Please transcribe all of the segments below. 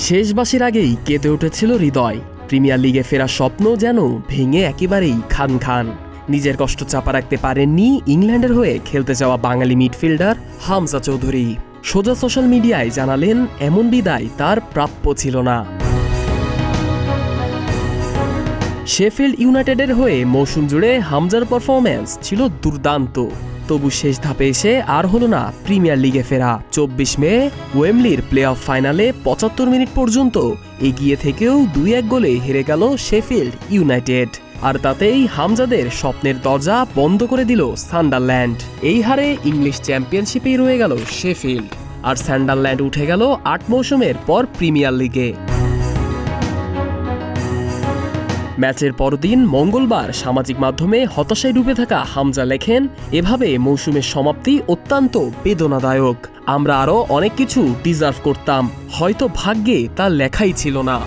শেষ বাঁশির আগেই কেঁদে উঠেছিল হৃদয়। প্রিমিয়ার লিগে ফেরার স্বপ্ন যেন ভেঙে একেবারেই খান খান। নিজের কষ্ট চাপা রাখতে পারেননি ইংল্যান্ডের হয়ে খেলতে যাওয়া বাঙালি মিডফিল্ডার হামজা চৌধুরী। সোজা সোশ্যাল মিডিয়ায় জানালেন এমন বিদায় তার প্রাপ্য ছিল না। শেফিল্ড ইউনাইটেডের হয়ে মৌসুম জুড়ে হামজার পারফরম্যান্স ছিল দুর্দান্ত। তবু শেষ ধাপে এসে আর হলো না প্রিমিয়ার লিগে ফেরা। ২৪ মে ওয়েমলির প্লে অফ ফাইনালে ৭৫ মিনিট পর্যন্ত এগিয়ে থেকেও ২-১ গোলে হেরে গেল শেফিল্ড ইউনাইটেড। আর তাতেই হামজাদের স্বপ্নের দরজা বন্ধ করে দিল সান্ডারল্যান্ড। এই হারে ইংলিশ চ্যাম্পিয়নশিপেই রয়ে গেল শেফিল্ড, আর সান্ডারল্যান্ড উঠে গেল ৮ মৌসুমের পর প্রিমিয়ার লিগে। ম্যাচের পরদিন মঙ্গলবার সামাজিক মাধ্যমে হতাশায় ডুবে থাকা হামজা লেখেন, এভাবে মৌসুমের সমাপ্তি অত্যন্ত বেদনাদায়ক। আমরা আরও অনেক কিছু ডিজার্ভ করতাম, হয়তো ভাগ্যে তা লেখাই ছিল না।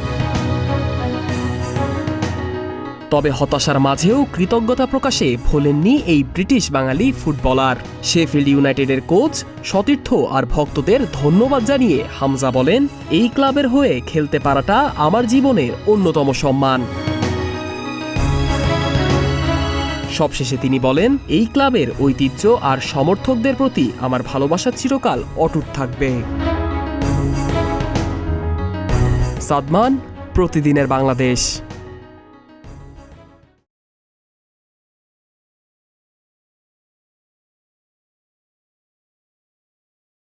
তবে হতাশার মাঝেও কৃতজ্ঞতা প্রকাশে ভোলেননি এই ব্রিটিশ বাঙালি ফুটবলার। শেফিল্ড ইউনাইটেডের কোচ, সতীর্থ আর ভক্তদের ধন্যবাদ জানিয়ে হামজা বলেন, এই ক্লাবের হয়ে খেলতে পারাটা আমার জীবনের অন্যতম সম্মান। সবশেষে তিনি বলেন, এই ক্লাবের ঐতিহ্য আর সমর্থকদের প্রতি আমার ভালোবাসা চিরকাল অটুট থাকবে। সাদমান, প্রতিদিনের বাংলাদেশ।